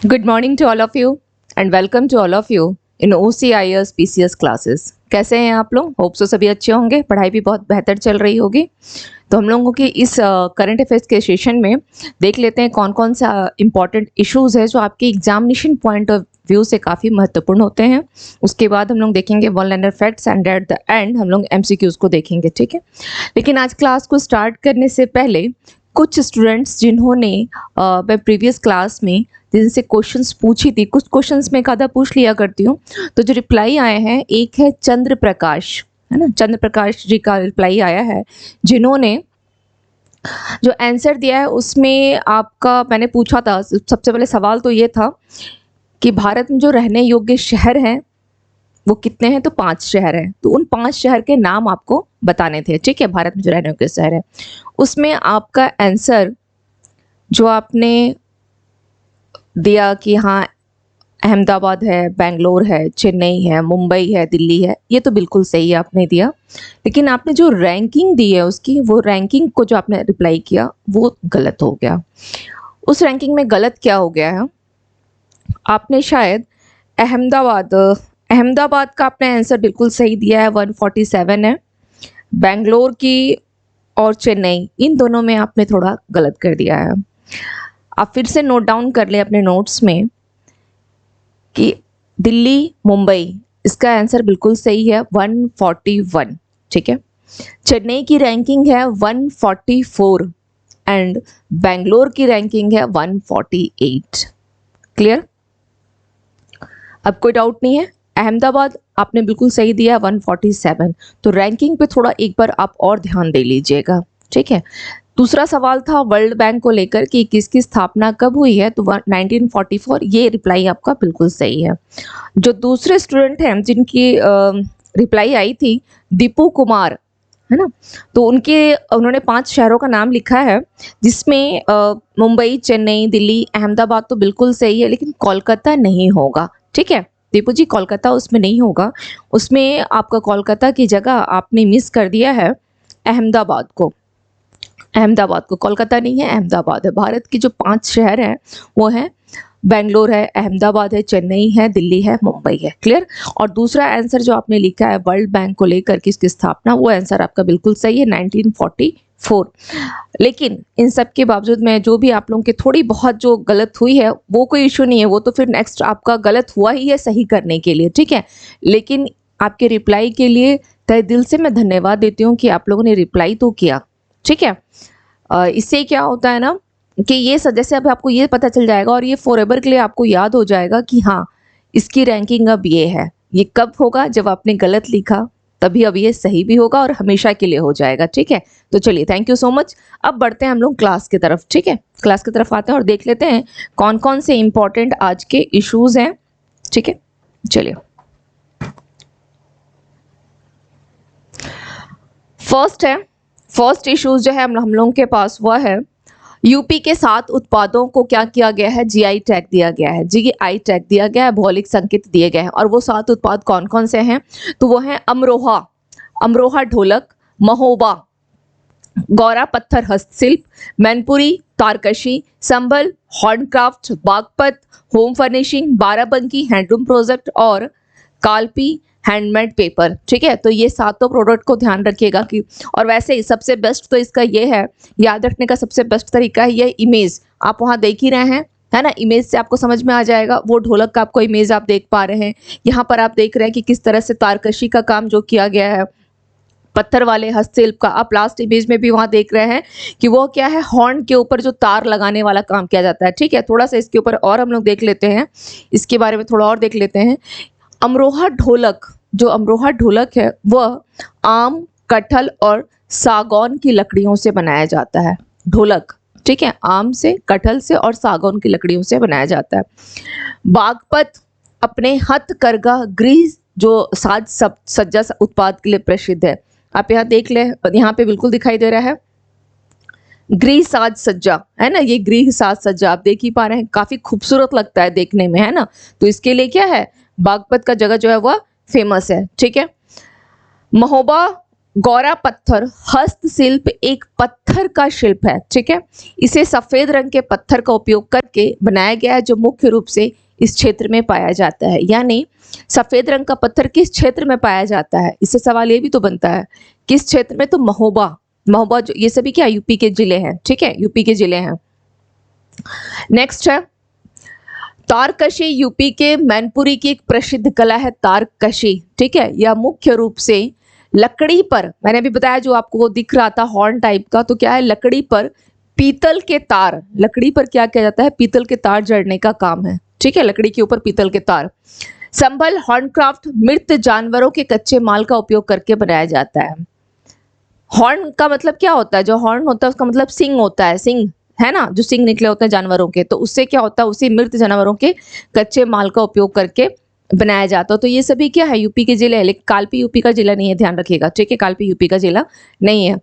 Good morning to all of you and welcome to all of you in OCIS PCS classes। कैसे हैं आप लोग? Hope so सभी अच्छे होंगे, पढ़ाई भी बहुत बेहतर चल रही होगी। तो हम लोगों के इस करंट अफेयर्स के सेशन में देख लेते हैं कौन कौन सा इंपॉर्टेंट इश्यूज है जो आपके एग्जामिनेशन पॉइंट ऑफ व्यू से काफ़ी महत्वपूर्ण होते हैं। उसके बाद हम लोग देखेंगे one liner facts and at the end हम लोग MCQs को देखेंगे, ठीक है। लेकिन आज क्लास को स्टार्ट करने से पहले कुछ स्टूडेंट्स जिन्होंने मैं प्रीवियस क्लास में जिनसे क्वेश्चंस पूछी थी, कुछ क्वेश्चंस में आधा पूछ लिया करती हूँ, तो जो रिप्लाई आए हैं, एक है चंद्र प्रकाश, है ना, चंद्र प्रकाश जी का रिप्लाई आया है, जिन्होंने जो आंसर दिया है उसमें आपका मैंने पूछा था, सबसे पहले सवाल तो ये था कि भारत में जो रहने योग्य शहर हैं वो कितने हैं, तो 5 शहर हैं। तो उन 5 शहर के नाम आपको बताने थे, ठीक है। भारत में जो रहने योग्य शहर है उसमें आपका आंसर जो आपने दिया कि हाँ अहमदाबाद है, बेंगलोर है, चेन्नई है, मुंबई है, दिल्ली है, ये तो बिल्कुल सही आपने दिया। लेकिन आपने जो रैंकिंग दी है उसकी, वो रैंकिंग को जो आपने रिप्लाई किया वो गलत हो गया। उस रैंकिंग में गलत क्या हो गया है, आपने शायद अहमदाबाद का आपने आंसर बिल्कुल सही दिया है, 147 है। बेंगलोर की और चेन्नई, इन दोनों में आपने थोड़ा गलत कर दिया है। आप फिर से नोट डाउन कर ले अपने नोट्स में कि दिल्ली, मुंबई, इसका आंसर बिल्कुल सही है, 141, ठीक है। चेन्नई की रैंकिंग है 144 एंड बेंगलोर की रैंकिंग है 148। क्लियर? अब कोई डाउट नहीं है। अहमदाबाद आपने बिल्कुल सही दिया है, 147। तो रैंकिंग पे थोड़ा एक बार आप और ध्यान दे लीजिएगा, ठीक है। दूसरा सवाल था वर्ल्ड बैंक को लेकर कि किसकी स्थापना कब हुई है, तो 1944, ये रिप्लाई आपका बिल्कुल सही है। जो दूसरे स्टूडेंट हैं जिनकी रिप्लाई आई थी, दीपू कुमार, है ना, तो उन्होंने 5 शहरों का नाम लिखा है, जिसमें मुंबई, चेन्नई, दिल्ली, अहमदाबाद तो बिल्कुल सही है, लेकिन कोलकाता नहीं होगा, ठीक है। दीपू जी, कोलकाता उसमें नहीं होगा, उसमें आपका कोलकाता की जगह आपने मिस कर दिया है अहमदाबाद को। कोलकाता नहीं है, अहमदाबाद है। भारत की जो 5 शहर हैं वो हैं बेंगलोर है, अहमदाबाद है, चेन्नई है, दिल्ली है, मुंबई है। क्लियर? और दूसरा आंसर जो आपने लिखा है वर्ल्ड बैंक को लेकर किसकी स्थापना, वो आंसर आपका बिल्कुल सही है, 1944। लेकिन इन सब के बावजूद में जो भी आप लोगों के थोड़ी बहुत जो गलत हुई है वो कोई इशू नहीं है, वो तो फिर नेक्स्ट आपका गलत हुआ ही है सही करने के लिए, ठीक है। लेकिन आपके रिप्लाई के लिए तहे दिल से मैं धन्यवाद देती हूँ कि आप लोगों ने रिप्लाई तो किया, ठीक है। इससे क्या होता है ना कि ये जैसे अब आपको ये पता चल जाएगा और ये फॉरएवर के लिए आपको याद हो जाएगा कि हाँ इसकी रैंकिंग अब ये है। ये कब होगा, जब आपने गलत लिखा, तभी अब ये सही भी होगा और हमेशा के लिए हो जाएगा, ठीक है। तो चलिए, थैंक यू सो मच। अब बढ़ते हैं हम लोग क्लास की तरफ, ठीक है। क्लास की तरफ आते हैं और देख लेते हैं कौन कौन से इंपॉर्टेंट आज के इश्यूज हैं, ठीक है। चलिए, फर्स्ट इश्यूज जो है हम लोगों के पास वह है यूपी के 7 उत्पादों को क्या किया गया है, जीआई टैग दिया गया है, जीआई टैग दिया गया है, भौगोलिक संकेत दिए गए हैं। और वो 7 उत्पाद कौन कौन से हैं, तो वो हैं अमरोहा ढोलक, महोबा गौरा पत्थर हस्तशिल्प, मैनपुरी तारकशी, Sambhal horn craft, Baghpat home furnishing, Barabanki handloom project और कालपी हैंडमेड पेपर, ठीक है। तो ये 7 प्रोडक्ट को ध्यान रखिएगा कि, और वैसे ही सबसे बेस्ट तो इसका ये है, याद रखने का सबसे बेस्ट तरीका है ये इमेज, आप वहाँ देख ही रहे हैं, है ना। इमेज से आपको समझ में आ जाएगा। वो ढोलक का आपको इमेज आप देख पा रहे हैं, यहाँ पर आप देख रहे हैं कि किस तरह से तारकशी का काम जो किया गया है, पत्थर वाले हस्तशिल्प का आप लास्ट इमेज में भी वहां देख रहे हैं कि वो क्या है, हॉर्न के ऊपर जो तार लगाने वाला काम किया जाता है, ठीक है। थोड़ा सा इसके ऊपर और हम लोग देख लेते हैं, इसके बारे में थोड़ा और देख लेते हैं। अमरोहा ढोलक, जो अमरोहा ढोलक है वह आम, कटहल और सागौन की लकड़ियों से बनाया जाता है। ढोलक, ठीक है, आम से, कटहल से और सागौन की लकड़ियों से बनाया जाता है। बागपत अपने हथकरघा गृह जो साज सज्जा उत्पाद के लिए प्रसिद्ध है। आप यहाँ देख ले, यहाँ पे बिल्कुल दिखाई दे रहा है गृह साज सज्जा, है ना, ये गृह साज सज्जा आप देख ही पा रहे हैं, काफी खूबसूरत लगता है देखने में, है ना। तो इसके लिए क्या है, बागपत का जगह जो है वह फेमस है, ठीक है। महोबा गौरा पत्थर हस्तशिल्प एक पत्थर का शिल्प है, ठीक है। इसे सफेद रंग के पत्थर का उपयोग करके बनाया गया है, जो मुख्य रूप से इस क्षेत्र में पाया जाता है। यानी सफेद रंग का पत्थर किस क्षेत्र में पाया जाता है, इससे सवाल ये भी तो बनता है किस क्षेत्र में, तो महोबा। महोबा जो ये सभी क्या यूपी के जिले हैं, ठीक है, यूपी के जिले हैं। नेक्स्ट है तारकशी। यूपी के मैनपुरी की एक प्रसिद्ध कला है तारकशी, ठीक है। यह मुख्य रूप से लकड़ी पर, मैंने अभी बताया जो आपको वो दिख रहा था हॉर्न टाइप का, तो क्या है, लकड़ी पर पीतल के तार, लकड़ी पर क्या किया जाता है, पीतल के तार जड़ने का काम है, ठीक है, लकड़ी के ऊपर पीतल के तार। संभल हॉर्नक्राफ्ट मृत जानवरों के कच्चे माल का उपयोग करके बनाया जाता है। हॉर्न का मतलब क्या होता है, जो हॉर्न होता है उसका मतलब सिंग होता है, सिंग है ना, जो सिंग निकले होते हैं जानवरों के, तो उससे क्या होता है, उसी मृत जानवरों के कच्चे माल का उपयोग करके बनाया जाता है। तो ये सभी क्या है, यूपी के जिले हैं, लेकिन कालपी यूपी का जिला नहीं है, ध्यान रखिएगा, ठीक है, कालपी यूपी का जिला नहीं है।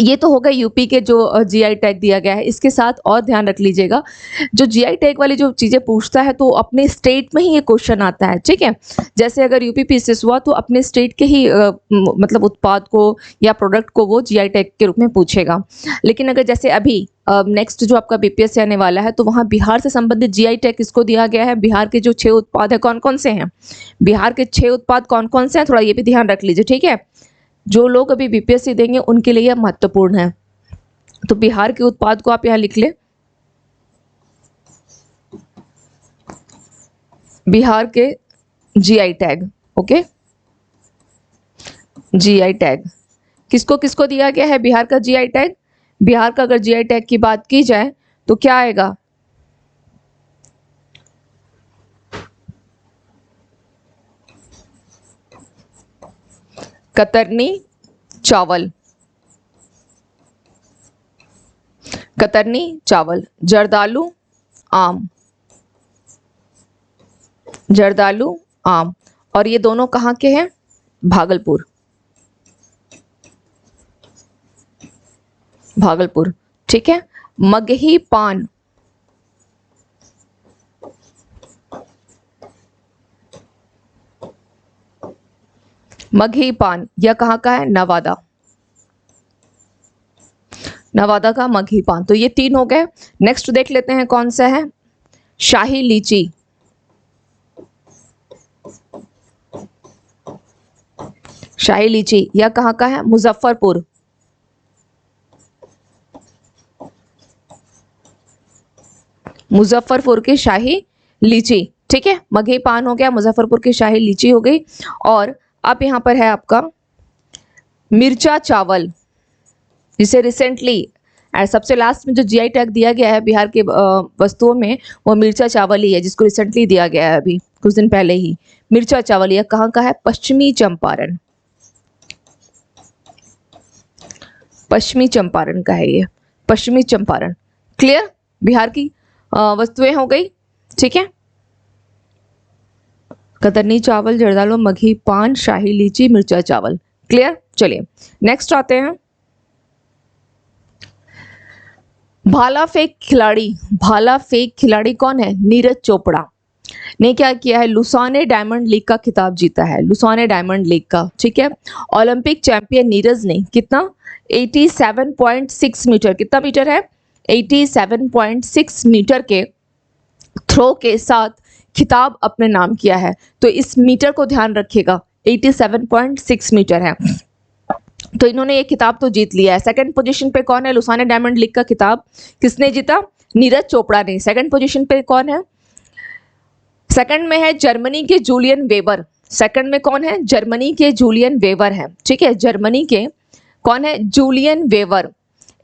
ये तो होगा यूपी के जो जीआई टैग दिया गया है। इसके साथ और ध्यान रख लीजिएगा, जो जीआई टैग वाली जो चीजें पूछता है तो अपने स्टेट में ही ये क्वेश्चन आता है, ठीक है। जैसे अगर यूपी पीसीएस हुआ तो अपने स्टेट के ही मतलब उत्पाद को या प्रोडक्ट को वो जीआई टैग के रूप में पूछेगा। लेकिन अगर जैसे अभी नेक्स्ट जो आपका बीपीएससी आने वाला है, तो वहाँ बिहार से संबंधित जीआई टैग किसको दिया गया है, बिहार के जो 6 उत्पाद है कौन कौन से हैं, बिहार के 6 उत्पाद कौन कौन से हैं, थोड़ा ये भी ध्यान रख लीजिए, ठीक है। जो लोग अभी बीपीएससी देंगे उनके लिए यह महत्वपूर्ण है। तो बिहार के उत्पाद को आप यहां लिख ले, बिहार के GI tag, okay, GI tag किसको किसको दिया गया है, बिहार का जीआई टैग। बिहार का अगर जीआई टैग की बात की जाए तो क्या आएगा, कतरनी चावल, कतरनी चावल, जर्दालू आम, जर्दालू आम, और ये दोनों कहाँ के हैं, भागलपुर, भागलपुर, ठीक है। मगही पान, मगही पान यह कहाँ का है, नवादा, नवादा का मगही पान। तो ये 3 हो गए। नेक्स्ट देख लेते हैं कौन सा है, शाही लीची, शाही लीची यह कहाँ का है, मुजफ्फरपुर, मुजफ्फरपुर की शाही लीची, ठीक है। मगही पान हो गया, मुजफ्फरपुर की शाही लीची हो गई। और अब यहाँ पर है आपका मिर्चा चावल, जिसे रिसेंटली सबसे लास्ट में जो जीआई टैग दिया गया है बिहार के वस्तुओं में, वो मिर्चा चावल ही है, जिसको रिसेंटली दिया गया है अभी कुछ दिन पहले ही। मिर्चा चावल यह कहाँ का है, पश्चिमी चंपारण, पश्चिमी चंपारण का है ये, पश्चिमी चंपारण। क्लियर, बिहार की वस्तुएं हो गई, ठीक है। कतरनी चावल, जर्दालू, मगही पान, शाही लीची, मिर्चा चावल, क्लियर। चलिए नेक्स्ट आते हैं, भाला फेंक खिलाड़ी। भाला फेंक खिलाड़ी कौन है, नीरज चोपड़ा ने क्या किया है, लुसाने डायमंड लीग का खिताब जीता है, लुसाने डायमंड लीग का, ठीक है। ओलंपिक चैंपियन नीरज ने कितना, 87.6 मीटर, कितना मीटर है, 87.6 मीटर के थ्रो के साथ खिताब अपने नाम किया है। तो इस मीटर को ध्यान रखिएगा, 87.6 मीटर है। तो इन्होंने ये खिताब तो जीत लिया है। सेकंड पोजीशन पे कौन है, लुसाने डायमंड लीग का खिताब किसने जीता, नीरज चोपड़ा ने। सेकंड पोजीशन पे कौन है, सेकंड में है जर्मनी के जूलियन वेबर, सेकंड में कौन है, जर्मनी के जूलियन वेबर है, ठीक है। जर्मनी के कौन है, जूलियन वेबर,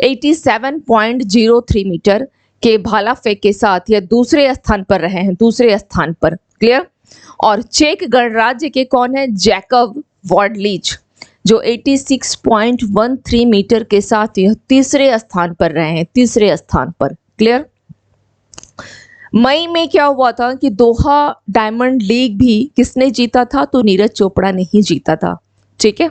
87.03 मीटर के भाला फेंक के साथ यह दूसरे स्थान पर रहे हैं, दूसरे स्थान पर, क्लियर। और चेक गणराज्य के कौन है, जैकब वॉर्डलीच, जो 86.13 मीटर के साथ यह तीसरे स्थान पर रहे हैं, तीसरे स्थान पर, क्लियर। मई में क्या हुआ था कि दोहा डायमंड लीग भी किसने जीता था, तो नीरज चोपड़ा ने ही जीता था, ठीक है।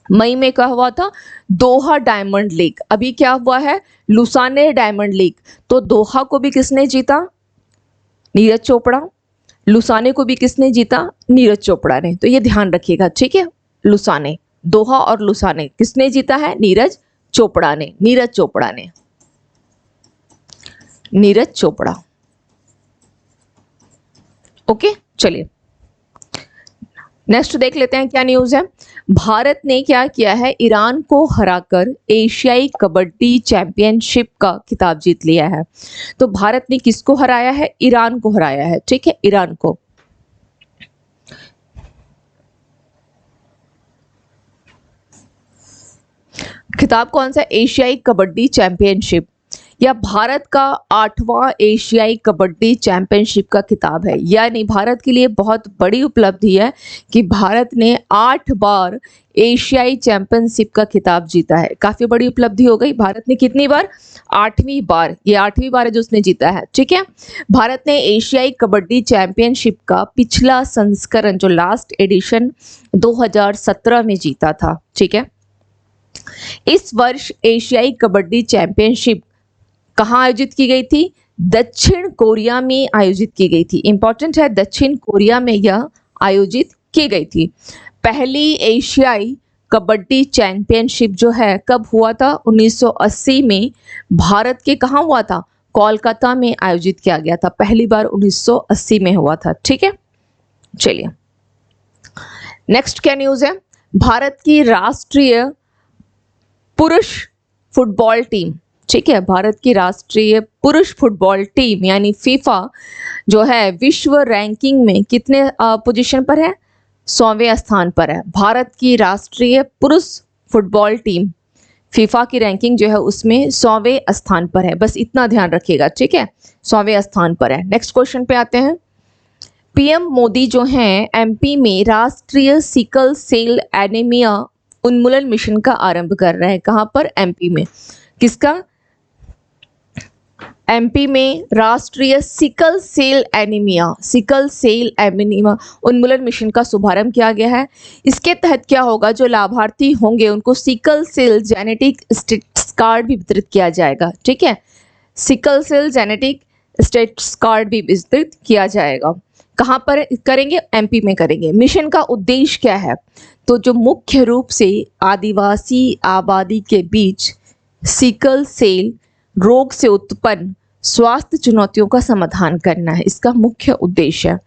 मई में क्या हुआ था, दोहा डायमंड लीग। अभी क्या हुआ है, लुसाने डायमंड लीग। तो दोहा को भी किसने जीता, नीरज चोपड़ा, लुसाने को भी किसने जीता, नीरज चोपड़ा ने। तो ये ध्यान रखिएगा, ठीक है, लुसाने, दोहा और लुसाने, किसने जीता है? नीरज चोपड़ा ने, नीरज चोपड़ा ने, नीरज चोपड़ा। ओके, चलिए नेक्स्ट देख लेते हैं क्या न्यूज है। भारत ने क्या किया है? ईरान को हराकर एशियाई कबड्डी चैंपियनशिप का खिताब जीत लिया है। तो भारत ने किसको हराया है? ईरान को हराया है, ठीक है, ईरान को। खिताब कौन सा? एशियाई कबड्डी चैंपियनशिप। यह भारत का 8वां एशियाई कबड्डी चैंपियनशिप का खिताब है। यानी भारत के लिए बहुत बड़ी उपलब्धि है कि भारत ने 8 बार एशियाई चैंपियनशिप का खिताब जीता है। काफी बड़ी उपलब्धि हो गई। भारत ने कितनी बार? 8वीं बार। ये 8वीं बार है जो उसने जीता है, ठीक है। भारत ने एशियाई कबड्डी चैंपियनशिप का पिछला संस्करण जो लास्ट एडिशन 2017 में जीता था, ठीक है। इस वर्ष एशियाई कबड्डी चैंपियनशिप कहाँ आयोजित की गई थी? दक्षिण कोरिया में आयोजित की गई थी। इंपॉर्टेंट है, दक्षिण कोरिया में यह आयोजित की गई थी। पहली एशियाई कबड्डी चैंपियनशिप जो है कब हुआ था? 1980 में भारत के कहाँ हुआ था? कोलकाता में आयोजित किया गया था। पहली बार 1980 में हुआ था, ठीक है। चलिए नेक्स्ट क्या न्यूज है। भारत की राष्ट्रीय पुरुष फुटबॉल टीम, ठीक है, भारत की राष्ट्रीय पुरुष फुटबॉल टीम यानी फीफा जो है विश्व रैंकिंग में कितने पोजीशन पर है? 100वें स्थान पर है। भारत की राष्ट्रीय पुरुष फुटबॉल टीम फीफा की रैंकिंग जो है उसमें 100वें स्थान पर है। बस इतना ध्यान रखिएगा, ठीक है, 100वें स्थान पर है। नेक्स्ट क्वेश्चन पे आते हैं। पीएम मोदी जो हैं एमपी में राष्ट्रीय सिकल सेल एनीमिया उन्मूलन मिशन का आरंभ कर रहे हैं। कहां पर? एमपी में। किसका? एमपी में राष्ट्रीय सिकल सेल एनीमिया उन्मूलन मिशन का शुभारंभ किया गया है। इसके तहत क्या होगा? जो लाभार्थी होंगे उनको sickle cell genetic status card भी वितरित किया जाएगा, ठीक है। Sickle cell genetic status card भी वितरित किया जाएगा। कहां पर करेंगे? एमपी में करेंगे। मिशन का उद्देश्य क्या है? तो जो मुख्य रूप से आदिवासी आबादी के बीच सिकल सेल रोग से उत्पन्न स्वास्थ्य चुनौतियों का समाधान करना है, इसका मुख्य उद्देश्य है।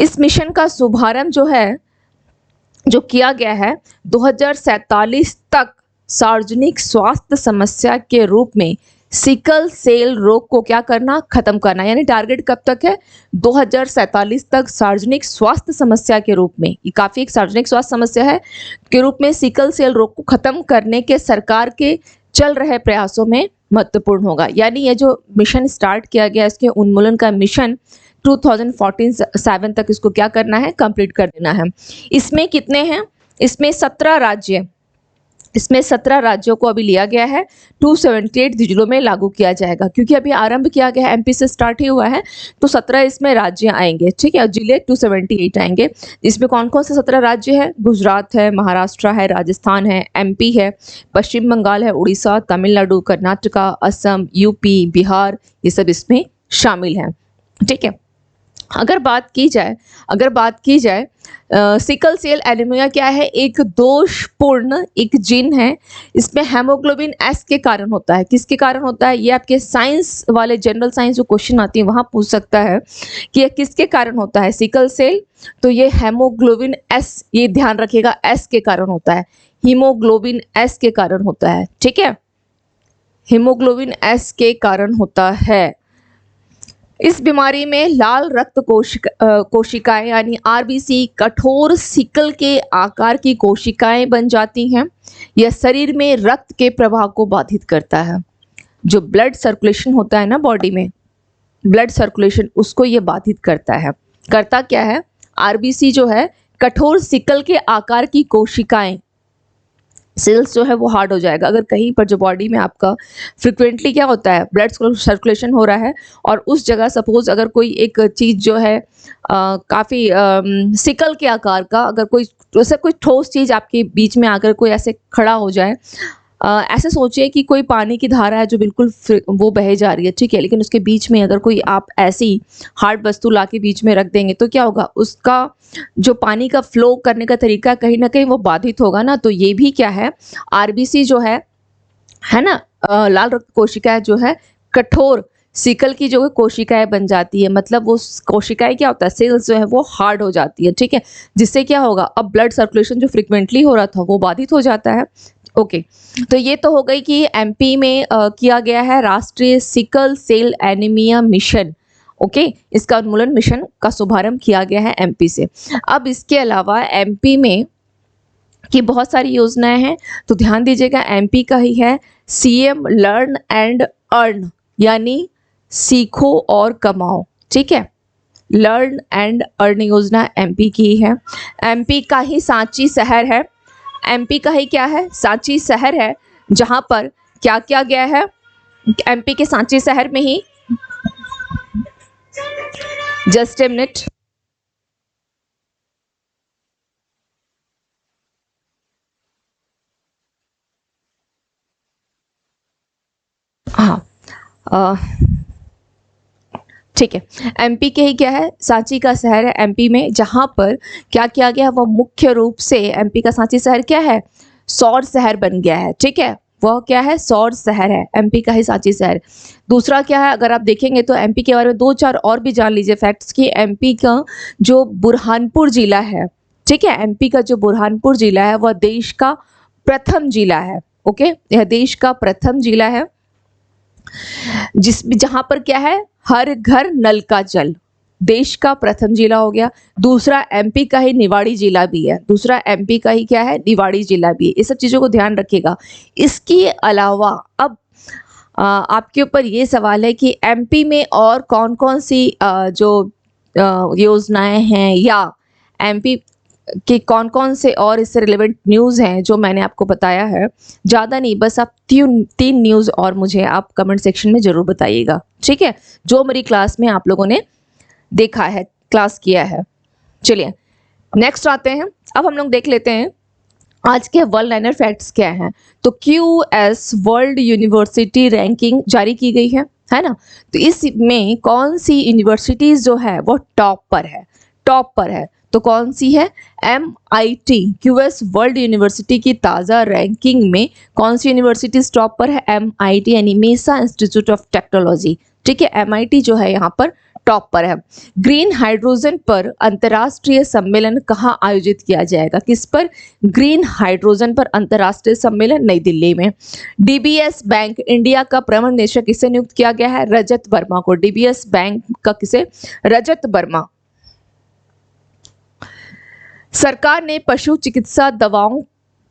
इस मिशन का शुभारंभ जो किया गया है 2047 तक सार्वजनिक स्वास्थ्य समस्या के रूप में सिकल सेल रोग को क्या करना? खत्म करना। यानी टारगेट कब तक है? 2047 तक सार्वजनिक स्वास्थ्य समस्या के रूप में, ये काफी एक सार्वजनिक स्वास्थ्य समस्या है के रूप में सिकल सेल रोग को खत्म करने के सरकार के चल रहे प्रयासों में महत्वपूर्ण होगा। यानी ये जो मिशन स्टार्ट किया गया इसके उन्मूलन का मिशन 2014-7 तक इसको क्या करना है? कंप्लीट कर देना है। इसमें कितने हैं? इसमें 17 राज्यों को अभी लिया गया है। 278 जिलों में लागू किया जाएगा। क्योंकि अभी आरंभ किया गया है, एमपी से स्टार्ट ही हुआ है, तो 17 इसमें राज्य आएंगे, ठीक है, और जिले 278 आएंगे। इसमें कौन कौन से 17 राज्य है? गुजरात है, महाराष्ट्र है, राजस्थान है, एमपी है, पश्चिम बंगाल है, उड़ीसा, तमिलनाडु, कर्नाटका, असम, यूपी, बिहार, ये सब इसमें शामिल हैं, ठीक है। अगर बात की जाए सिकल सेल एनीमिया क्या है? एक दोषपूर्ण एक जीन है। इसमें हेमोग्लोबिन एस के कारण होता है। किसके कारण होता है? ये आपके साइंस वाले जनरल साइंस जो क्वेश्चन आती है वहां पूछ सकता है कि यह किसके कारण होता है सिकल सेल। तो ये हेमोग्लोबिन एस, ये ध्यान रखिएगा, एस के कारण होता है, हीमोग्लोबिन एस के कारण होता है, ठीक है, हीमोग्लोबिन एस के कारण होता है। इस बीमारी में लाल रक्त कोशिकाएं यानी आरबीसी कठोर सिकल के आकार की कोशिकाएं बन जाती हैं। यह शरीर में रक्त के प्रवाह को बाधित करता है। जो ब्लड सर्कुलेशन होता है ना बॉडी में, ब्लड सर्कुलेशन, उसको ये बाधित करता है। करता क्या है? आरबीसी जो है कठोर सिकल के आकार की कोशिकाएं, सेल्स जो है वो हार्ड हो जाएगा। अगर कहीं पर जो बॉडी में आपका फ्रिक्वेंटली क्या होता है, ब्लड सर्कुलेशन हो रहा है और उस जगह सपोज अगर कोई एक चीज़ जो है काफ़ी सिकल के आकार का, अगर कोई वैसे कोई ठोस चीज़ आपके बीच में आकर कोई ऐसे खड़ा हो जाए, ऐसे सोचिए कि कोई पानी की धारा है जो बिल्कुल वो बहे जा रही है, ठीक है, लेकिन उसके बीच में अगर कोई आप ऐसी हार्ड वस्तु ला के बीच में रख देंगे तो क्या होगा, उसका जो पानी का फ्लो करने का तरीका कहीं ना कहीं वो बाधित होगा ना। तो ये भी क्या है, आरबीसी जो है ना, लाल रक्त कोशिकाएं जो है कठोर सिकल की जो है कोशिकाएं बन जाती है, मतलब वो कोशिकाएं क्या होता है, सेल्स जो है वो हार्ड हो जाती है, ठीक है, जिससे क्या होगा, अब ब्लड सर्कुलेशन जो फ्रिक्वेंटली हो रहा था वो बाधित हो जाता है। ओके, तो ये तो हो गई कि एमपी में किया गया है राष्ट्रीय sickle cell anaemia mission. Okay, इसका उन्मूलन मिशन का शुभारंभ किया गया है एमपी से। अब इसके अलावा एमपी में की बहुत सारी योजनाएं हैं, तो ध्यान दीजिएगा, एमपी का ही है सीएम लर्न एंड अर्न, यानी सीखो और कमाओ, ठीक है, लर्न एंड अर्न योजना एमपी की है। एमपी का ही सांची शहर है, एमपी का ही क्या है, सांची शहर है, जहां पर क्या किया गया है, एमपी के सांची शहर में ही, जस्ट ए मिनट, हाँ, ठीक है, एमपी के ही क्या है, सांची का शहर है एमपी में, जहां पर क्या किया गया है, वह मुख्य रूप से एमपी का सांची शहर क्या है, सौर शहर बन गया है, ठीक है, वह क्या है, सौर शहर है एमपी का ही सांची शहर। दूसरा क्या है, अगर आप देखेंगे तो एमपी के बारे में दो चार और भी जान लीजिए फैक्ट्स कि एमपी का जो बुरहानपुर जिला है, ठीक है, एमपी का जो बुरहानपुर जिला है वह देश का प्रथम जिला है। ओके, यह देश का प्रथम जिला है जहां पर क्या है, हर घर नल का जल, देश का प्रथम जिला हो गया। दूसरा एमपी का ही निवाड़ी जिला भी है, दूसरा एमपी का ही क्या है, निवाड़ी जिला भी है। ये सब चीजों को ध्यान रखिएगा। इसके अलावा अब आपके ऊपर ये सवाल है कि एमपी में और कौन कौन सी जो योजनाएं हैं या एमपी कि कौन कौन से और इससे रिलेवेंट न्यूज़ हैं जो मैंने आपको बताया है। ज़्यादा नहीं, बस आप तीन न्यूज़ और मुझे आप कमेंट सेक्शन में ज़रूर बताइएगा, ठीक है, जो मेरी क्लास में आप लोगों ने देखा है, क्लास किया है। चलिए नेक्स्ट आते हैं। अब हम लोग देख लेते हैं आज के वर्ल्ड लाइनर फैक्ट्स क्या हैं। तो QS वर्ल्ड यूनिवर्सिटी रैंकिंग जारी की गई है ना। तो इसमें कौन सी यूनिवर्सिटीज़ जो है वो टॉप पर है, टॉप पर है, तो कौन सी है, MIT QS वर्ल्ड यूनिवर्सिटी की ताज़ा रैंकिंग में कौन सी यूनिवर्सिटीज टॉप पर है, MIT यानी मेसा इंस्टीट्यूट ऑफ टेक्नोलॉजी, ठीक है, MIT जो है यहाँ पर टॉप पर है। ग्रीन हाइड्रोजन पर अंतर्राष्ट्रीय सम्मेलन कहाँ आयोजित किया जाएगा, किस पर, ग्रीन हाइड्रोजन पर अंतर्राष्ट्रीय सम्मेलन नई दिल्ली में। DBS बैंक इंडिया का प्रबंध निदेशक किसे नियुक्त किया गया है, रजत वर्मा को, DBS बैंक का किसे, रजत वर्मा। सरकार ने पशु चिकित्सा दवाओं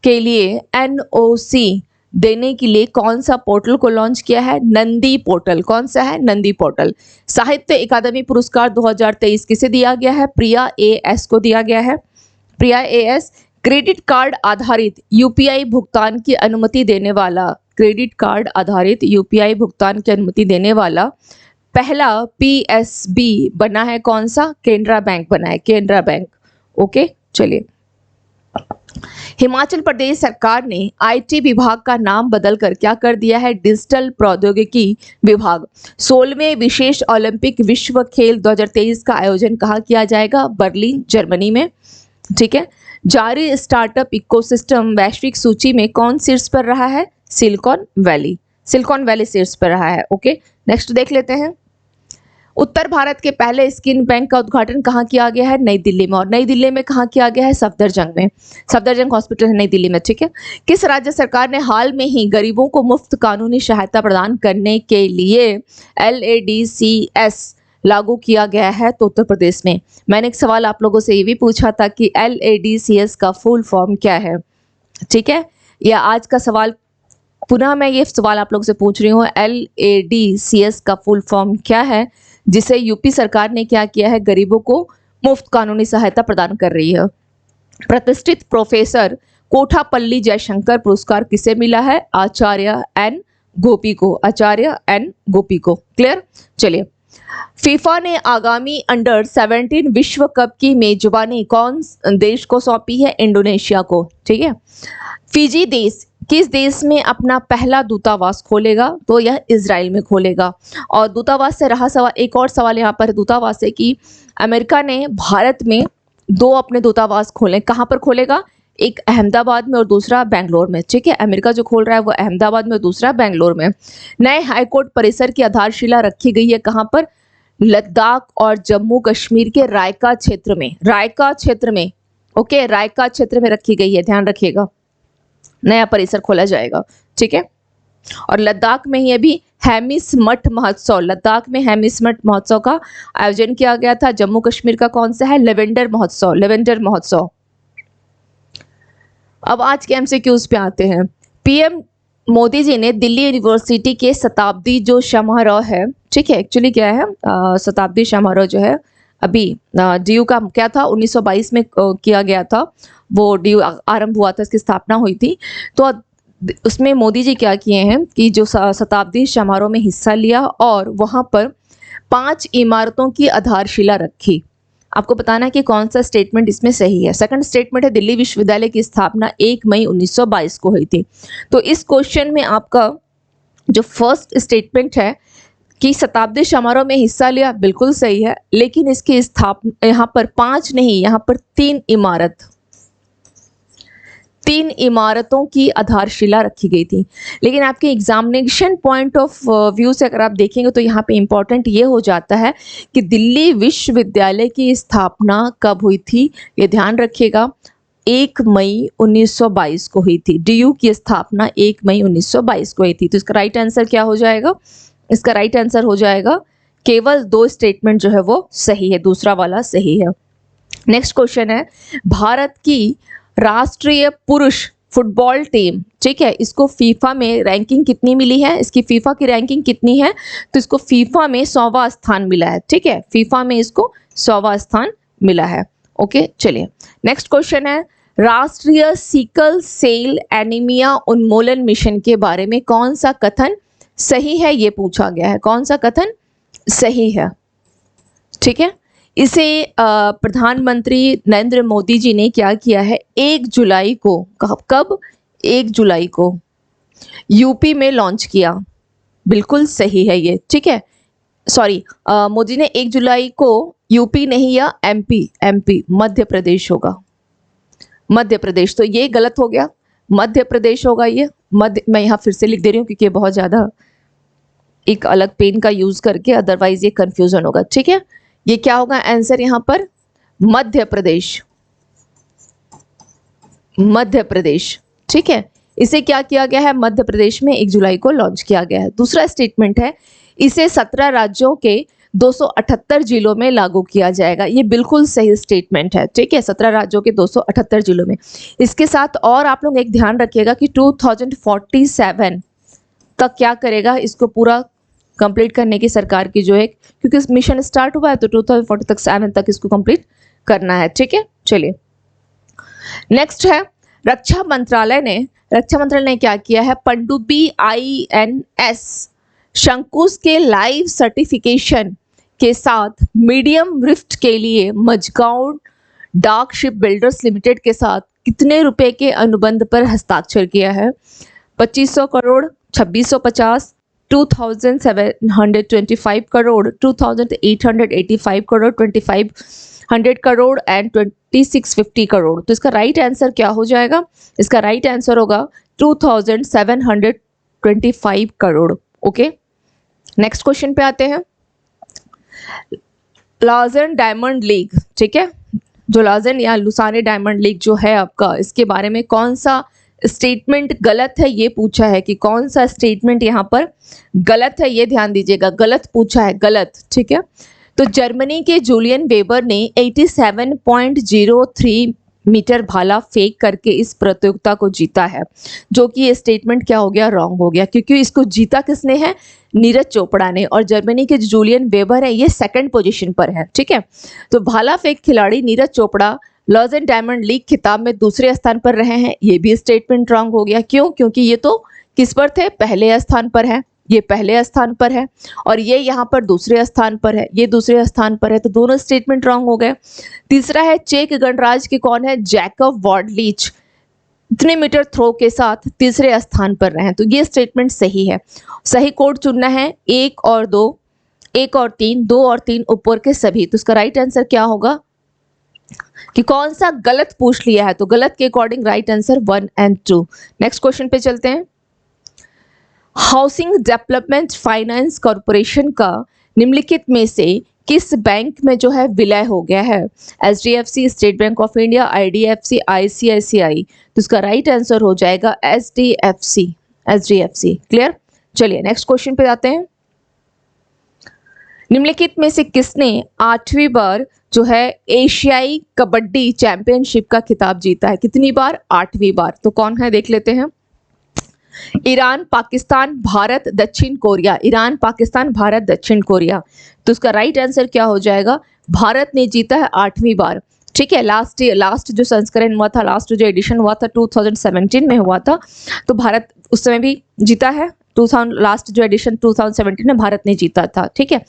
के लिए NOC देने के लिए कौन सा पोर्टल को लॉन्च किया है, नंदी पोर्टल। कौन सा है, नंदी पोर्टल। साहित्य अकादमी पुरस्कार 2023 किसे दिया गया है, प्रिया AS को दिया गया है, प्रिया AS। क्रेडिट कार्ड आधारित UPI भुगतान की अनुमति देने वाला, क्रेडिट कार्ड आधारित UPI भुगतान की अनुमति देने वाला पहला PSB बना है कौन सा, केनरा बैंक बना है, केनरा बैंक। ओके, चलिए, हिमाचल प्रदेश सरकार ने IT विभाग का नाम बदलकर क्या कर दिया है, डिजिटल प्रौद्योगिकी विभाग। 16वें विशेष ओलंपिक विश्व खेल 2023 का आयोजन कहाँ किया जाएगा, बर्लिन जर्मनी में, ठीक है। जारी स्टार्टअप इकोसिस्टम वैश्विक सूची में कौन शीर्ष पर रहा है, सिलिकॉन वैली, सिलिकॉन वैली शीर्ष पर रहा है। ओके, नेक्स्ट देख लेते हैं। उत्तर भारत के पहले स्किन बैंक का उद्घाटन कहाँ किया गया है, नई दिल्ली में। और नई दिल्ली में कहाँ किया गया है, सफदरजंग में, सफदरजंग हॉस्पिटल है नई दिल्ली में, ठीक है। किस राज्य सरकार ने हाल में ही गरीबों को मुफ्त कानूनी सहायता प्रदान करने के लिए LADCS लागू किया गया है, तो उत्तर प्रदेश में। मैंने एक सवाल आप लोगों से ये भी पूछा था कि LADCS का फुल फॉर्म क्या है, ठीक है, या आज का सवाल पुनः मैं ये सवाल आप लोगों से पूछ रही हूँ, LADCS का फुल फॉर्म क्या है, जिसे यूपी सरकार ने क्या किया है, गरीबों को मुफ्त कानूनी सहायता प्रदान कर रही है। प्रतिष्ठित प्रोफेसर कोठापल्ली जयशंकर पुरस्कार किसे मिला है, आचार्य N गोपी को, आचार्य N गोपी को। क्लियर, चलिए। फीफा ने आगामी अंडर 17 विश्व कप की मेजबानी कौन देश को सौंपी है, इंडोनेशिया को, ठीक है। फिजी देश किस देश में अपना पहला दूतावास खोलेगा? तो यह इजराइल में खोलेगा। और दूतावास से रहा सवाल, एक और सवाल यहाँ पर दूतावास से कि अमेरिका ने भारत में 2 अपने दूतावास खोले, कहाँ पर खोलेगा? एक अहमदाबाद में और दूसरा बेंगलोर में। ठीक है, अमेरिका जो खोल रहा है वो अहमदाबाद में और दूसरा बेंगलोर में। नए हाईकोर्ट परिसर की आधारशिला रखी गई है कहाँ पर? लद्दाख और जम्मू कश्मीर के रायका क्षेत्र में, रायका क्षेत्र में। ओके, रायका क्षेत्र में रखी गई है, ध्यान रखिएगा। नया परिसर खोला जाएगा। ठीक है, और लद्दाख में ही अभी हैमिस मठ महोत्सव, लद्दाख में हैमिस मठ महोत्सव का आयोजन किया गया था। जम्मू कश्मीर का कौन सा है? लेवेंडर महोत्सव, लेवेंडर महोत्सव। अब आज के एमसीक्यूज पे आते हैं। पीएम मोदी जी ने दिल्ली यूनिवर्सिटी के शताब्दी जो समारोह है, ठीक है, एक्चुअली क्या है, शताब्दी समारोह जो है अभी डीयू का क्या था, 1922 में किया गया था, वो डीयू आरंभ हुआ था, इसकी स्थापना हुई थी। तो उसमें मोदी जी क्या किए हैं कि जो शताब्दी समारोह में हिस्सा लिया और वहाँ पर 5 इमारतों की आधारशिला रखी। आपको बताना है कि कौन सा स्टेटमेंट इसमें सही है। सेकंड स्टेटमेंट है दिल्ली विश्वविद्यालय की स्थापना 1 मई 1922 को हुई थी। तो इस क्वेश्चन में आपका जो फर्स्ट स्टेटमेंट है कि शताब्दी समारोह में हिस्सा लिया, बिल्कुल सही है, लेकिन इसकी स्थापना यहाँ पर 5 नहीं, यहाँ पर 3 इमारतों की आधारशिला रखी गई थी। लेकिन आपके एग्जामिनेशन पॉइंट ऑफ व्यू से अगर आप देखेंगे तो यहाँ पे इंपॉर्टेंट ये हो जाता है कि दिल्ली विश्वविद्यालय की स्थापना कब हुई थी, ये ध्यान रखिएगा, 1 मई 1922 को हुई थी। डीयू की स्थापना 1 मई 1922 को हुई थी। तो इसका राइट आंसर क्या हो जाएगा? इसका राइट आंसर हो जाएगा, केवल 2 स्टेटमेंट जो है वो सही है, दूसरा वाला सही है। नेक्स्ट क्वेश्चन है, भारत की राष्ट्रीय पुरुष फुटबॉल टीम, ठीक है, इसको फीफा में रैंकिंग कितनी मिली है? इसकी फीफा की रैंकिंग कितनी है? तो इसको फीफा में 100वां स्थान मिला है। ठीक है, फीफा में इसको 100वां स्थान मिला है। ओके, चलिए नेक्स्ट क्वेश्चन है, राष्ट्रीय सिकल सेल एनीमिया उन्मूलन मिशन के बारे में कौन सा कथन सही है, ये पूछा गया है। कौन सा कथन सही है? ठीक है, इसे प्रधानमंत्री नरेंद्र मोदी जी ने क्या किया है, 1 जुलाई को, कब? 1 जुलाई को यूपी में लॉन्च किया। बिल्कुल सही है ये। ठीक है, सॉरी, मोदी ने 1 जुलाई को यूपी नहीं, या एमपी मध्य प्रदेश होगा, मध्य प्रदेश। तो ये गलत हो गया, मध्य प्रदेश होगा ये। मैं यहाँ फिर से लिख दे रही हूँ क्योंकि ये बहुत ज़्यादा एक अलग पेन का यूज़ करके, अदरवाइज ये कन्फ्यूजन होगा। ठीक है, ये क्या होगा आंसर यहाँ पर? मध्य प्रदेश, मध्य प्रदेश। ठीक है, इसे क्या किया गया है? मध्य प्रदेश में 1 जुलाई को लॉन्च किया गया है। दूसरा स्टेटमेंट है, इसे 17 राज्यों के 278 जिलों में लागू किया जाएगा। ये बिल्कुल सही स्टेटमेंट है। ठीक है, 17 राज्यों के 278 जिलों में। इसके साथ और आप लोग एक ध्यान रखिएगा कि 2047 तक क्या करेगा, इसको पूरा कंप्लीट करने की सरकार की जो है, क्योंकि मिशन स्टार्ट हुआ है तो 2047 तक इसको कंप्लीट करना है। ठीक है, चलिए नेक्स्ट है, रक्षा मंत्रालय ने क्या किया है, पनडुब्बी INS शंकुश के लाइव सर्टिफिकेशन के साथ मीडियम रिफ्ट के लिए मझगांव डाक शिप बिल्डर्स लिमिटेड के साथ कितने रुपए के अनुबंध पर हस्ताक्षर किया है? 2500 करोड़, 2650, 2725 करोड़, 2885 करोड़, 2500 करोड़ एंड 2650 करोड़। तो इसका राइट आंसर क्या हो जाएगा? इसका राइट आंसर होगा 2725 करोड़। ओके, नेक्स्ट क्वेश्चन पे आते हैं। लाजन डायमंड लीग, ठीक है, जो लाजन या लुसाने डायमंड लीग जो है आपका, इसके बारे में कौन सा स्टेटमेंट गलत है, ये पूछा है कि कौन सा स्टेटमेंट यहाँ पर गलत है, ये ध्यान दीजिएगा, गलत पूछा है, गलत। ठीक है, तो जर्मनी के जूलियन वेबर ने 87.03 मीटर भाला फेंक करके इस प्रतियोगिता को जीता है, जो कि ये स्टेटमेंट क्या हो गया, रॉन्ग हो गया, क्योंकि इसको जीता किसने है? नीरज चोपड़ा ने। और जर्मनी के जूलियन वेबर है, ये 2nd पोजीशन पर है। ठीक है, तो भाला फेंक खिलाड़ी नीरज चोपड़ा लाजन डायमंड लीग खिताब में 2रे स्थान पर रहे हैं। ये भी स्टेटमेंट रॉन्ग हो गया। क्यों? क्योंकि ये तो किस पर थे? पहले स्थान पर है, ये पहले स्थान पर है, और ये यहाँ पर 2रे स्थान पर है, ये 2रे स्थान पर है, तो दोनों स्टेटमेंट रॉन्ग हो गए। तीसरा है, चेक गणराज्य के कौन है? जैकब वॉर्डलीच इतने मीटर थ्रो के साथ तीसरे स्थान पर रहे हैं। तो ये स्टेटमेंट सही है। सही कोड चुनना है 1 और 2, 1 और 3, 2 और 3 ऊपर के सभी। तो इसका राइट आंसर क्या होगा कि कौन सा गलत पूछ लिया है, तो गलत के according right answer 1 and 2। Next question पे चलते हैं। हाउसिंग डेवलपमेंट फाइनेंस कॉर्पोरेशन का निम्नलिखित में से किस बैंक में जो है विलय हो गया है? HDFC, state bank of India, IDFC, ICICI। तो इसका राइट आंसर हो जाएगा HDFC। क्लियर। चलिए नेक्स्ट क्वेश्चन पे जाते हैं। निम्नलिखित में से किसने 8वीं बार जो है एशियाई कबड्डी चैंपियनशिप का खिताब जीता है? कितनी बार? 8वीं बार। तो कौन है देख लेते हैं। ईरान, पाकिस्तान, भारत, दक्षिण कोरिया। ईरान, पाकिस्तान, भारत, दक्षिण कोरिया। तो उसका राइट आंसर क्या हो जाएगा? भारत ने जीता है 8वीं बार। ठीक है। लास्ट जो संस्करण हुआ था, लास्ट जो एडिशन हुआ था 2017 में हुआ था, तो भारत उस समय भी जीता है। लास्ट जो एडिशन 2017 में भारत ने जीता था। ठीक है,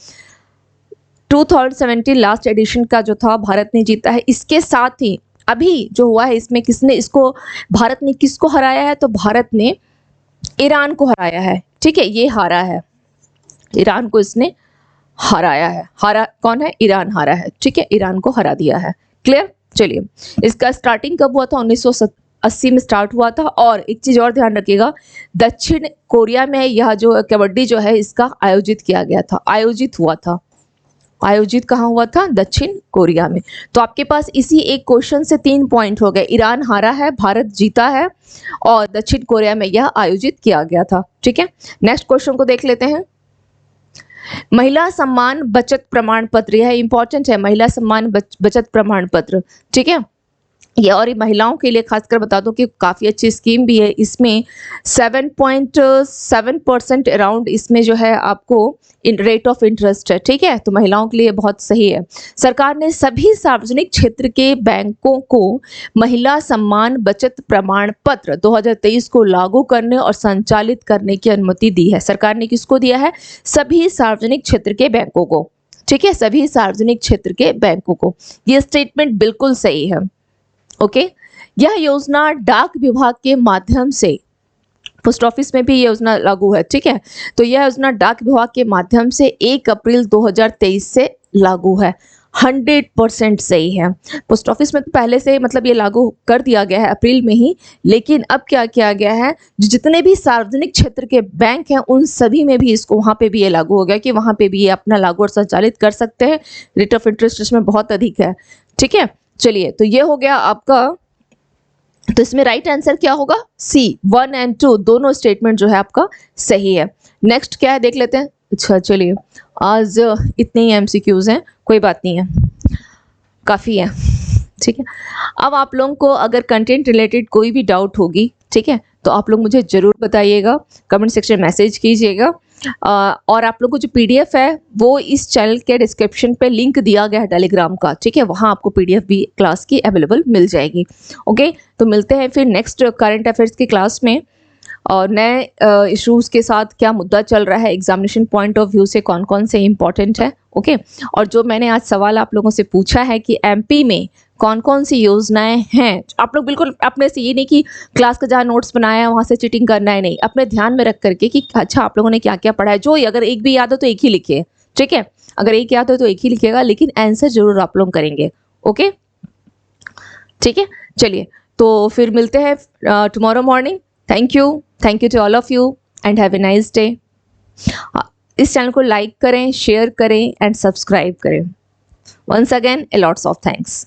2017 लास्ट एडिशन का जो था भारत ने जीता है। इसके साथ ही अभी जो हुआ है इसमें किसने इसको, भारत ने किसको हराया है? तो भारत ने ईरान को हराया है। ठीक है, ये हारा है, ईरान को इसने हराया है। हारा कौन है? ईरान हारा है। ठीक है, ईरान को हरा दिया है। क्लियर। चलिए, इसका स्टार्टिंग कब हुआ था? 1980 में स्टार्ट हुआ था। और एक चीज और ध्यान रखिएगा, दक्षिण कोरिया में यह जो कबड्डी जो है इसका आयोजित किया गया था, आयोजित हुआ था। आयोजित कहाँ हुआ था? दक्षिण कोरिया में। तो आपके पास इसी एक क्वेश्चन से 3 पॉइंट हो गए। ईरान हारा है, भारत जीता है, और दक्षिण कोरिया में यह आयोजित किया गया था। ठीक है, नेक्स्ट क्वेश्चन को देख लेते हैं। महिला सम्मान बचत प्रमाण पत्र, यह इंपॉर्टेंट है, महिला सम्मान बचत प्रमाण पत्र। ठीक है, ये और ये महिलाओं के लिए खासकर बता दूं कि काफ़ी अच्छी स्कीम भी है। इसमें 7.7% अराउंड इसमें जो है आपको रेट ऑफ इंटरेस्ट है। ठीक है, तो महिलाओं के लिए बहुत सही है। सरकार ने सभी सार्वजनिक क्षेत्र के बैंकों को महिला सम्मान बचत प्रमाण पत्र 2023 को लागू करने और संचालित करने की अनुमति दी है। सरकार ने किसको दिया है? सभी सार्वजनिक क्षेत्र के बैंकों को। ठीक है, सभी सार्वजनिक क्षेत्र के बैंकों को। ये स्टेटमेंट बिल्कुल सही है। ओके, यह योजना डाक विभाग के माध्यम से, पोस्ट ऑफिस में भी ये योजना लागू है। ठीक है, तो यह योजना डाक विभाग के माध्यम से 1 अप्रैल 2023 से लागू है। 100% सही है। पोस्ट ऑफिस में तो पहले से मतलब ये लागू कर दिया गया है अप्रैल में ही, लेकिन अब क्या किया गया है, जितने भी सार्वजनिक क्षेत्र के बैंक हैं उन सभी में भी इसको, वहाँ पे भी ये लागू हो गया कि वहाँ पे भी ये अपना लागू और संचालित कर सकते हैं। रेट ऑफ इंटरेस्ट इसमें बहुत अधिक है। ठीक है, चलिए, तो ये हो गया आपका। तो इसमें राइट आंसर क्या होगा? सी, 1 एंड 2 दोनों स्टेटमेंट जो है आपका सही है। नेक्स्ट क्या है देख लेते हैं। अच्छा, चलिए, आज इतने ही MCQs हैं, कोई बात नहीं है, काफ़ी है। ठीक है, अब आप लोगों को अगर कंटेंट रिलेटेड कोई भी डाउट होगी, ठीक है, तो आप लोग मुझे ज़रूर बताइएगा, कमेंट सेक्शन में मैसेज कीजिएगा। और आप लोग को जो PDF है वो इस चैनल के डिस्क्रिप्शन पे लिंक दिया गया है टेलीग्राम का। ठीक है, वहाँ आपको PDF भी क्लास की अवेलेबल मिल जाएगी। ओके, तो मिलते हैं फिर नेक्स्ट करंट अफेयर्स की क्लास में, और नए इश्यूज़ के साथ क्या मुद्दा चल रहा है, एग्जामिनेशन पॉइंट ऑफ व्यू से कौन कौन से इंपॉर्टेंट है। ओके, और जो मैंने आज सवाल आप लोगों से पूछा है कि MP में कौन कौन सी योजनाएं हैं, आप लोग बिल्कुल अपने से ये नहीं कि क्लास का जहाँ नोट्स बनाया है वहाँ से चीटिंग करना है, नहीं, अपने ध्यान में रख करके कि अच्छा आप लोगों ने क्या क्या पढ़ा है। जो अगर एक भी याद हो तो एक ही लिखिए। ठीक है, अगर एक याद हो तो एक ही लिखिएगा, लेकिन आंसर जरूर आप लोग करेंगे। ओके, ठीक है, चलिए, तो फिर मिलते हैं tomorrow morning. Thank you to all of you and have a nice day. इस चैनल को लाइक करें, शेयर करें एंड सब्सक्राइब करें। Once again, a lots of thanks.